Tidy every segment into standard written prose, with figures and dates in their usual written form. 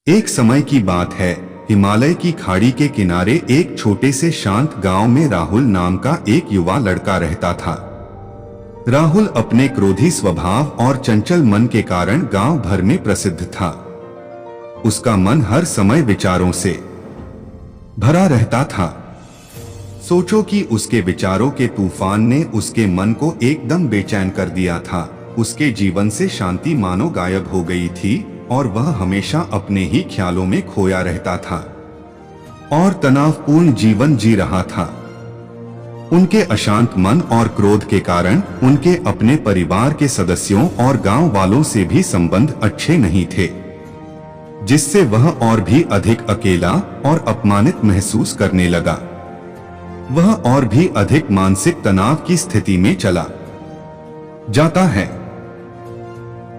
एक समय की बात है, हिमालय की खाड़ी के किनारे एक छोटे से शांत गांव में राहुल नाम का एक युवा लड़का रहता था। राहुल अपने क्रोधी स्वभाव और चंचल मन के कारण गांव भर में प्रसिद्ध था। उसका मन हर समय विचारों से भरा रहता था। सोचो कि उसके विचारों के तूफान ने उसके मन को एकदम बेचैन कर दिया था। उसके जीवन से शांति मानो गायब हो गई थी और वह हमेशा अपने ही ख्यालों में खोया रहता था और तनावपूर्ण जीवन जी रहा था। उनके अशांत मन और क्रोध के कारण उनके अपने परिवार के सदस्यों और गांव वालों से भी संबंध अच्छे नहीं थे, जिससे वह और भी अधिक अकेला और अपमानित महसूस करने लगा। वह और भी अधिक मानसिक तनाव की स्थिति में चला जाता है।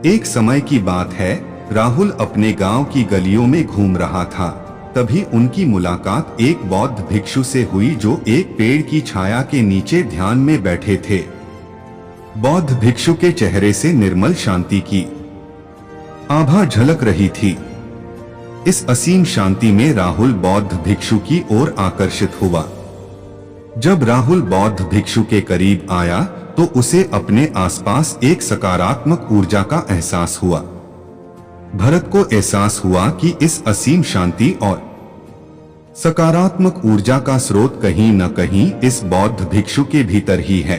एक समय की बात है, राहुल अपने गांव की गलियों में घूम रहा था। तभी उनकी मुलाकात एक बौद्ध भिक्षु से हुई जो एक पेड़ की छाया के नीचे ध्यान में बैठे थे। बौद्ध भिक्षु के चेहरे से निर्मल शांति की आभा झलक रही थी। इस असीम शांति में राहुल बौद्ध भिक्षु की ओर आकर्षित हुआ। जब राहुल बौद्ध भिक्षु के करीब आया तो उसे अपने आसपास एक सकारात्मक ऊर्जा का एहसास हुआ। भरत को एहसास हुआ कि इस असीम शांति और सकारात्मक ऊर्जा का स्रोत कहीं न कहीं इस बौद्ध भिक्षु के भीतर ही है।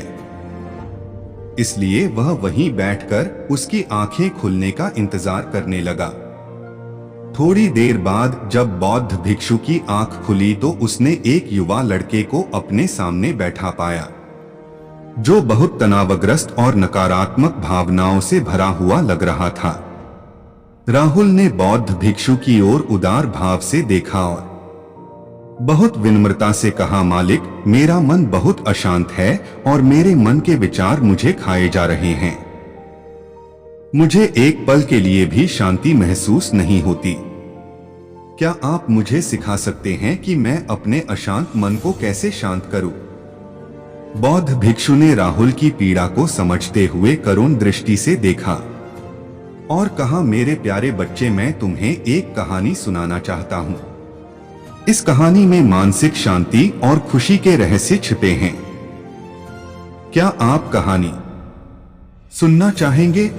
इसलिए वह वहीं बैठकर उसकी आंखें खुलने का इंतजार करने लगा। थोड़ी देर बाद जब बौद्ध भिक्षु की आंख खुली तो उसने एक युवा लड़के को अपने सामने बैठा पाया, जो बहुत तनावग्रस्त और नकारात्मक भावनाओं से भरा हुआ लग रहा था। राहुल ने बौद्ध भिक्षु की ओर उदार भाव से देखा और बहुत विनम्रता से कहा, मालिक, मेरा मन बहुत अशांत है और मेरे मन के विचार मुझे खाए जा रहे हैं। मुझे एक पल के लिए भी शांति महसूस नहीं होती। क्या आप मुझे सिखा सकते हैं कि मैं अपने अशांत मन को कैसे शांत करूं? बौद्ध भिक्षु ने राहुल की पीड़ा को समझते हुए करुण दृष्टि से देखा और कहा, मेरे प्यारे बच्चे, मैं तुम्हें एक कहानी सुनाना चाहता हूं। इस कहानी में मानसिक शांति और खुशी के रहस्य छिपे हैं। क्या आप कहानी सुनना चाहेंगे?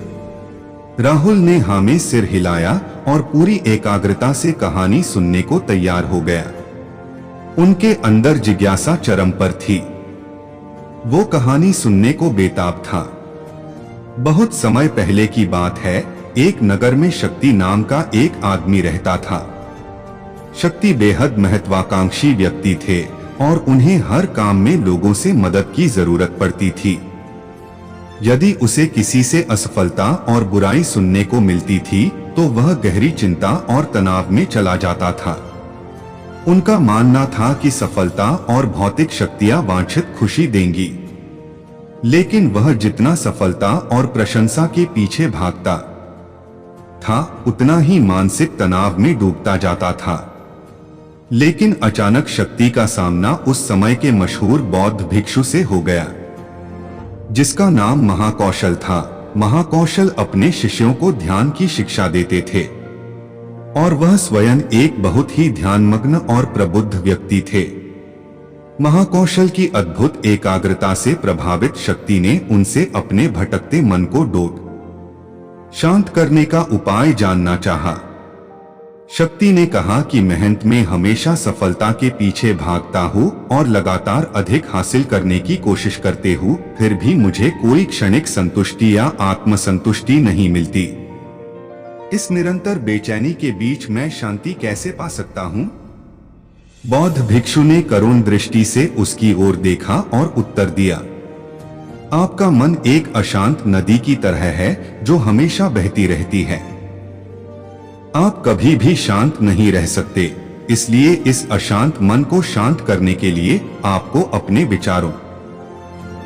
राहुल ने हाँ में सिर हिलाया और पूरी एकाग्रता से कहानी सुनने को तैयार हो गया। उनके अंदर जिज्ञासा चरम पर थी। वो कहानी सुनने को बेताब था। बहुत समय पहले की बात है, एक नगर में शक्ति नाम का एक आदमी रहता था। शक्ति बेहद महत्वाकांक्षी व्यक्ति थे और उन्हें हर काम में लोगों से मदद की जरूरत पड़ती थी। यदि उसे किसी से असफलता और बुराई सुनने को मिलती थी तो वह गहरी चिंता और तनाव में चला जाता था। उनका मानना था कि सफलता और भौतिक शक्तियां वांछित खुशी देंगी, लेकिन वह जितना सफलता और प्रशंसा के पीछे भागता था उतना ही मानसिक तनाव में डूबता जाता था। लेकिन अचानक शक्ति का सामना उस समय के मशहूर बौद्ध भिक्षु से हो गया, जिसका नाम महाकौशल था। महाकौशल अपने शिष्यों को ध्यान की शिक्षा देते थे और वह स्वयं एक बहुत ही ध्यानमग्न और प्रबुद्ध व्यक्ति थे। महाकौशल की अद्भुत एकाग्रता से प्रभावित शक्ति ने उनसे अपने भटकते मन को शांत करने का उपाय जानना चाहा। शक्ति ने कहा कि मेहनत में हमेशा सफलता के पीछे भागता हूँ और लगातार अधिक हासिल करने की कोशिश करते हूँ, फिर भी मुझे कोई क्षणिक संतुष्टि या आत्मसंतुष्टि नहीं मिलती। इस निरंतर बेचैनी के बीच मैं शांति कैसे पा सकता हूँ? बौद्ध भिक्षु ने करुण दृष्टि से उसकी ओर देखा और उत्तर दिया, आपका मन एक अशांत नदी की तरह है जो हमेशा बहती रहती है। आप कभी भी शांत नहीं रह सकते, इसलिए इस अशांत मन को शांत करने के लिए आपको अपने विचारों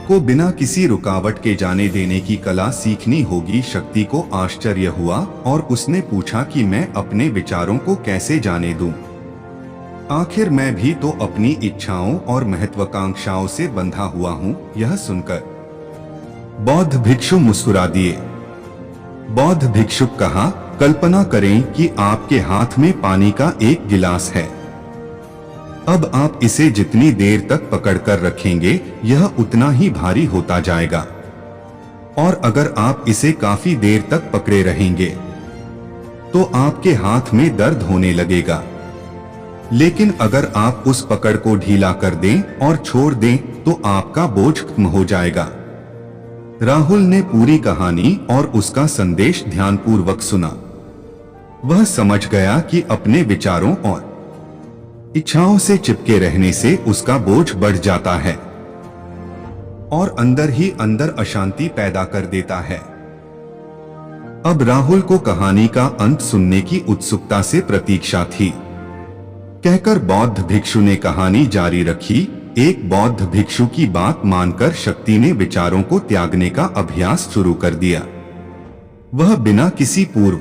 को बिना किसी रुकावट के जाने देने की कला सीखनी होगी। शक्ति को आश्चर्य हुआ और उसने पूछा कि मैं अपने विचारों को कैसे जाने दूं? आखिर मैं भी तो अपनी इच्छाओं और महत्वाकांक्षाओं से बंधा हुआ हूं। यह सुनकर बौद्ध भिक्षु मुस्कुरा दिए। बौद्ध भिक्षुक कहा, कल्पना करें कि आपके हाथ में पानी का एक गिलास है। अब आप इसे जितनी देर तक पकड़कर रखेंगे, यह उतना ही भारी होता जाएगा। और अगर आप इसे काफी देर तक पकड़े रहेंगे, तो आपके हाथ में दर्द होने लगेगा। लेकिन अगर आप उस पकड़ को ढीला कर दें और छोड़ दें, तो आपका बोझ कम हो जाएगा। राहुल ने पूरी कहानी और उसका संदेश ध्यानपूर्वक सुना। वह समझ गया कि अपने विचारों और इच्छाओं से चिपके रहने से उसका बोझ बढ़ जाता है और अंदर ही अंदर अशांति पैदा कर देता है। अब राहुल को कहानी का अंत सुनने की उत्सुकता से प्रतीक्षा थी। कहकर बौद्ध भिक्षु ने कहानी जारी रखी। एक बौद्ध भिक्षु की बात मानकर शक्ति ने विचारों को त्यागने का अभ्यास शुरू कर दिया। वह बिना किसी पूर्व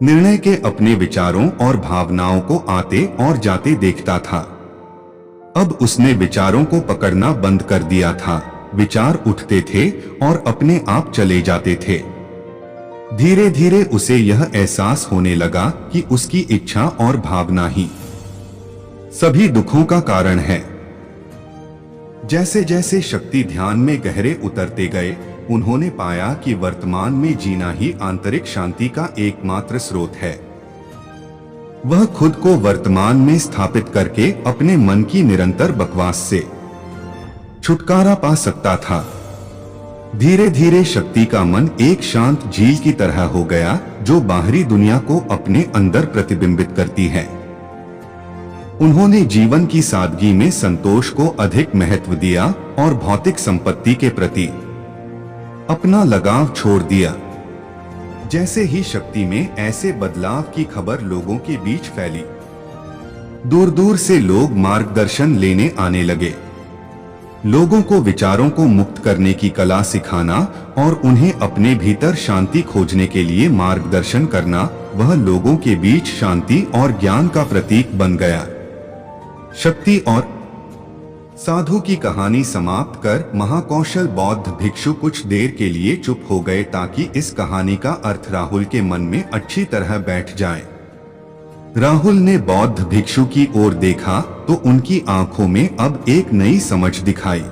निर्णय के अपने विचारों और भावनाओं को आते और जाते देखता था। अब उसने विचारों को पकड़ना बंद कर दिया था। विचार उठते थे और अपने आप चले जाते थे। धीरे धीरे उसे यह एहसास होने लगा कि उसकी इच्छा और भावना ही सभी दुखों का कारण है। जैसे जैसे शक्ति ध्यान में गहरे उतरते गए, उन्होंने पाया कि वर्तमान में जीना ही आंतरिक शांति का एकमात्र स्रोत है। वह खुद को वर्तमान में स्थापित करके अपने मन की निरंतर बकवास से छुटकारा पा सकता था। धीरे धीरे शक्ति का मन एक शांत झील की तरह हो गया, जो बाहरी दुनिया को अपने अंदर प्रतिबिंबित करती है। उन्होंने जीवन की सादगी में संतोष को अधिक महत्व दिया और भौतिक संपत्ति के प्रति अपना लगाव छोड़ दिया। जैसे ही शक्ति में ऐसे बदलाव की खबर लोगों के बीच फैली, दूर दूर से लोग मार्गदर्शन लेने आने लगे। लोगों को विचारों को मुक्त करने की कला सिखाना और उन्हें अपने भीतर शांति खोजने के लिए मार्गदर्शन करना, वह लोगों के बीच शांति और ज्ञान का प्रतीक बन गया। शक्ति और साधु की कहानी समाप्त कर महाकौशल बौद्ध भिक्षु कुछ देर के लिए चुप हो गए, ताकि इस कहानी का अर्थ राहुल के मन में अच्छी तरह बैठ जाए। राहुल ने बौद्ध भिक्षु की ओर देखा तो उनकी आंखों में अब एक नई समझ दिखाई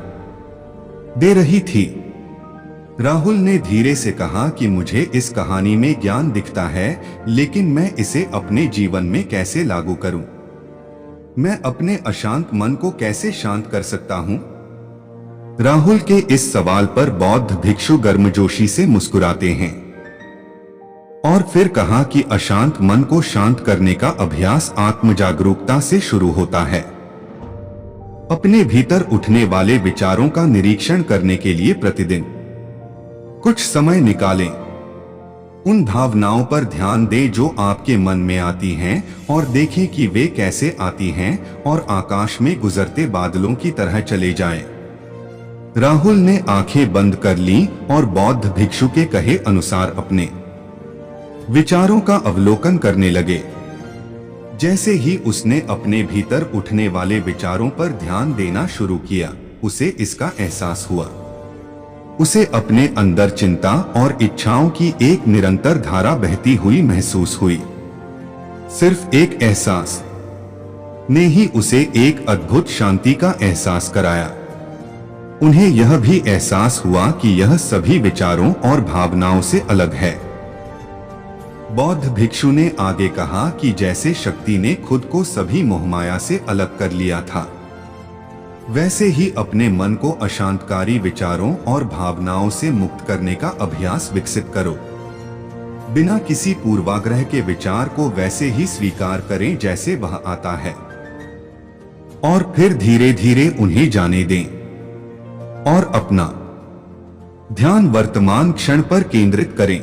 दे रही थी। राहुल ने धीरे से कहा कि मुझे इस कहानी में ज्ञान दिखता है, लेकिन मैं इसे अपने जीवन में कैसे लागू करूं? मैं अपने अशांत मन को कैसे शांत कर सकता हूं? राहुल के इस सवाल पर बौद्ध भिक्षु गर्मजोशी से मुस्कुराते हैं और फिर कहा कि अशांत मन को शांत करने का अभ्यास आत्म जागरूकता से शुरू होता है। अपने भीतर उठने वाले विचारों का निरीक्षण करने के लिए प्रतिदिन कुछ समय निकालें। उन भावनाओं पर ध्यान दें जो आपके मन में आती हैं और देखें कि वे कैसे आती हैं और आकाश में गुजरते बादलों की तरह चले जाएं। राहुल ने आंखें बंद कर लीं और बौद्ध भिक्षु के कहे अनुसार अपने विचारों का अवलोकन करने लगे। जैसे ही उसने अपने भीतर उठने वाले विचारों पर ध्यान देना शुरू किया, उसे इसका एहसास हुआ। उसे अपने अंदर चिंता और इच्छाओं की एक निरंतर धारा बहती हुई महसूस हुई। सिर्फ एक एहसास ने ही उसे एक अद्भुत शांति का एहसास कराया। उन्हें यह भी एहसास हुआ कि यह सभी विचारों और भावनाओं से अलग है। बौद्ध भिक्षु ने आगे कहा कि जैसे शक्ति ने खुद को सभी मोहमाया से अलग कर लिया था, वैसे ही अपने मन को अशांतकारी विचारों और भावनाओं से मुक्त करने का अभ्यास विकसित करो। बिना किसी पूर्वाग्रह के विचार को वैसे ही स्वीकार करें जैसे वह आता है, और फिर धीरे धीरे उन्हें जाने दें और अपना ध्यान वर्तमान क्षण पर केंद्रित करें।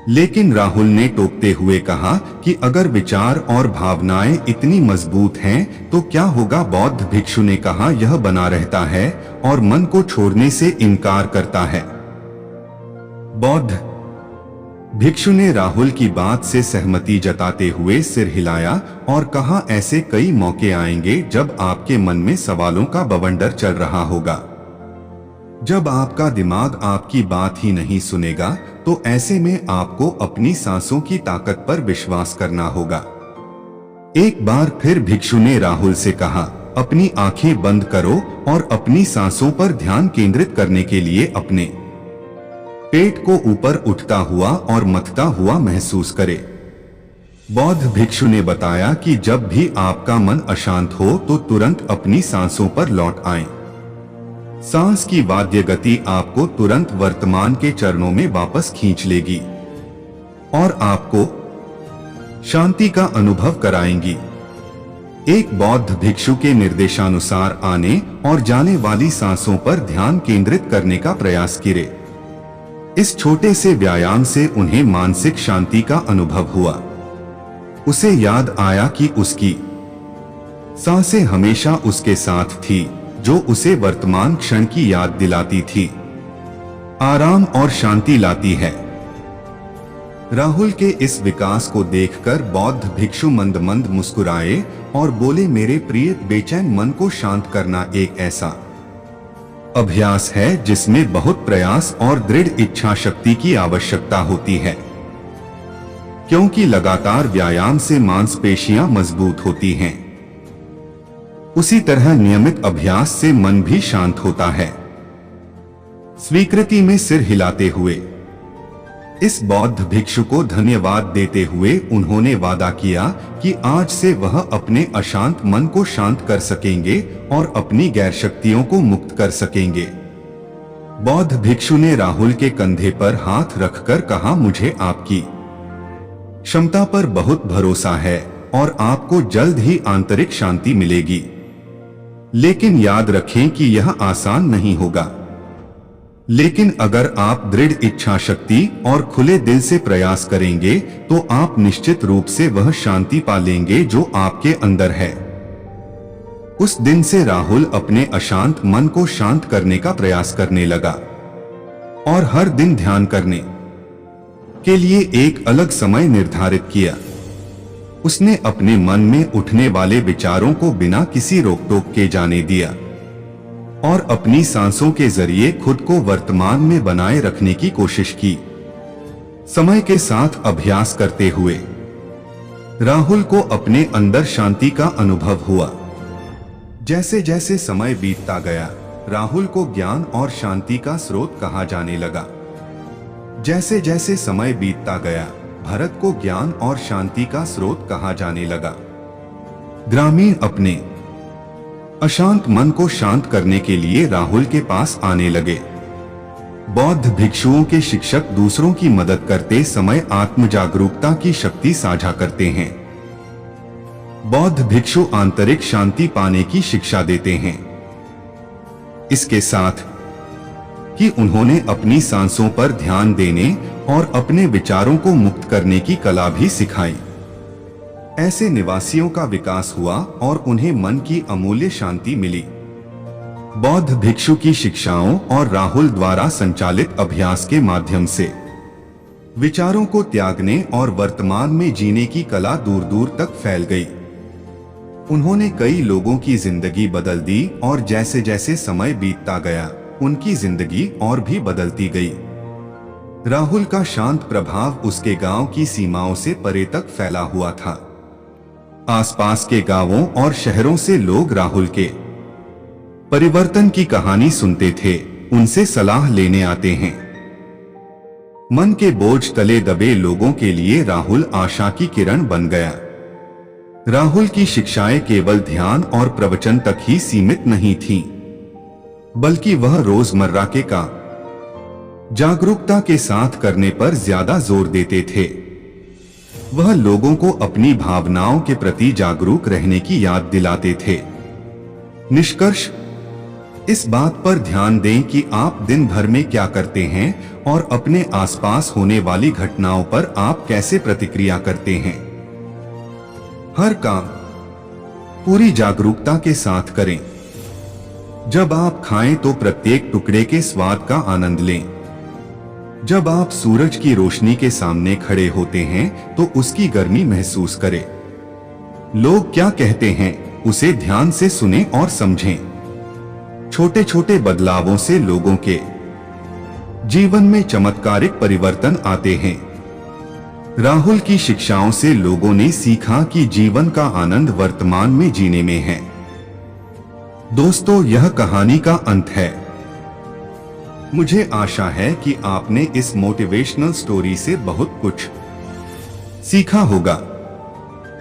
लेकिन राहुल ने टोकते हुए कहा कि अगर विचार और भावनाएं इतनी मजबूत हैं तो क्या होगा? बौद्ध भिक्षु ने कहा, यह बना रहता है और मन को छोड़ने से इनकार करता है। बौद्ध भिक्षु ने राहुल की बात से सहमति जताते हुए सिर हिलाया और कहा, ऐसे कई मौके आएंगे जब आपके मन में सवालों का बवंडर चल रहा होगा। जब आपका दिमाग आपकी बात ही नहीं सुनेगा तो ऐसे में आपको अपनी सांसों की ताकत पर विश्वास करना होगा। एक बार फिर भिक्षु ने राहुल से कहा, अपनी आंखें बंद करो और अपनी सांसों पर ध्यान केंद्रित करने के लिए अपने पेट को ऊपर उठता हुआ और मथता हुआ महसूस करे। बौद्ध भिक्षु ने बताया कि जब भी आपका मन अशांत हो तो तुरंत अपनी सांसों पर लौट आएं। सांस की वाद्य गति आपको तुरंत वर्तमान के चरणों में वापस खींच लेगी और आपको शांति का अनुभव कराएंगी। एक बौद्ध भिक्षु के निर्देशानुसार आने और जाने वाली सांसों पर ध्यान केंद्रित करने का प्रयास करे। इस छोटे से व्यायाम से उन्हें मानसिक शांति का अनुभव हुआ। उसे याद आया कि उसकी सांसें हमेशा उसके साथ थी, जो उसे वर्तमान क्षण की याद दिलाती थी, आराम और शांति लाती है। राहुल के इस विकास को देखकर बौद्ध भिक्षु मंद मंद मुस्कुराए और बोले, मेरे प्रिय बेचैन मन को शांत करना एक ऐसा अभ्यास है जिसमें बहुत प्रयास और दृढ़ इच्छा शक्ति की आवश्यकता होती है, क्योंकि लगातार व्यायाम से मांसपेशियां मजबूत होती हैं। उसी तरह नियमित अभ्यास से मन भी शांत होता है। स्वीकृति में सिर हिलाते हुए इस बौद्ध भिक्षु को धन्यवाद देते हुए उन्होंने वादा किया कि आज से वह अपने अशांत मन को शांत कर सकेंगे और अपनी गैर शक्तियों को मुक्त कर सकेंगे। बौद्ध भिक्षु ने राहुल के कंधे पर हाथ रखकर कहा, मुझे आपकी क्षमता पर बहुत भरोसा है और आपको जल्द ही आंतरिक शांति मिलेगी। लेकिन याद रखें कि यह आसान नहीं होगा। लेकिन अगर आप दृढ़ इच्छा शक्ति और खुले दिल से प्रयास करेंगे तो आप निश्चित रूप से वह शांति पा लेंगे जो आपके अंदर है। उस दिन से राहुल अपने अशांत मन को शांत करने का प्रयास करने लगा और हर दिन ध्यान करने के लिए एक अलग समय निर्धारित किया। उसने अपने मन में उठने वाले विचारों को बिना किसी रोक टोक के जाने दिया और अपनी सांसों के जरिए खुद को वर्तमान में बनाए रखने की कोशिश की। समय के साथ अभ्यास करते हुए राहुल को अपने अंदर शांति का अनुभव हुआ। जैसे जैसे समय बीतता गया, राहुल को ज्ञान और शांति का स्रोत कहा जाने लगा। जैसे जैसे समय बीतता गया, भरत को ज्ञान और शांति का स्रोत कहा जाने लगा। ग्रामीण अपने अशांत मन को शांत करने के लिए राहुल के पास आने लगे। बौद्ध भिक्षुओं के शिक्षक दूसरों की मदद करते समय आत्म जागरूकता की शक्ति साझा करते हैं। बौद्ध भिक्षु आंतरिक शांति पाने की शिक्षा देते हैं। इसके साथ कि उन्होंने अपनी सांसों पर ध्यान देने और अपने विचारों को मुक्त करने की कला भी सिखाई। ऐसे निवासियों का विकास हुआ और उन्हें मन की अमूल्य शांति मिली। बौद्ध भिक्षु की शिक्षाओं और राहुल द्वारा संचालित अभ्यास के माध्यम से विचारों को त्यागने और वर्तमान में जीने की कला दूर दूर तक फैल गई। उन्होंने कई लोगों की जिंदगी बदल दी और जैसे जैसे समय बीतता गया, उनकी जिंदगी और भी बदलती गई। राहुल का शांत प्रभाव उसके गांव की सीमाओं से परे तक फैला हुआ था। आसपास के गांवों और शहरों से लोग राहुल के परिवर्तन की कहानी सुनते थे, उनसे सलाह लेने आते हैं। मन के बोझ तले दबे लोगों के लिए राहुल आशा की किरण बन गया। राहुल की शिक्षाएं केवल ध्यान और प्रवचन तक ही सीमित नहीं थीं, बल्कि वह रोजमर्रा के काम जागरूकता के साथ करने पर ज्यादा जोर देते थे। वह लोगों को अपनी भावनाओं के प्रति जागरूक रहने की याद दिलाते थे। निष्कर्ष, इस बात पर ध्यान दें कि आप दिन भर में क्या करते हैं और अपने आसपास होने वाली घटनाओं पर आप कैसे प्रतिक्रिया करते हैं। हर काम पूरी जागरूकता के साथ करें। जब आप खाएं तो प्रत्येक टुकड़े के स्वाद का आनंद लें। जब आप सूरज की रोशनी के सामने खड़े होते हैं तो उसकी गर्मी महसूस करें। लोग क्या कहते हैं उसे ध्यान से सुनें और समझें। छोटे छोटे बदलावों से लोगों के जीवन में चमत्कारिक परिवर्तन आते हैं। राहुल की शिक्षाओं से लोगों ने सीखा कि जीवन का आनंद वर्तमान में जीने में है। दोस्तों, यह कहानी का अंत है। मुझे आशा है कि आपने इस मोटिवेशनल स्टोरी से बहुत कुछ सीखा होगा।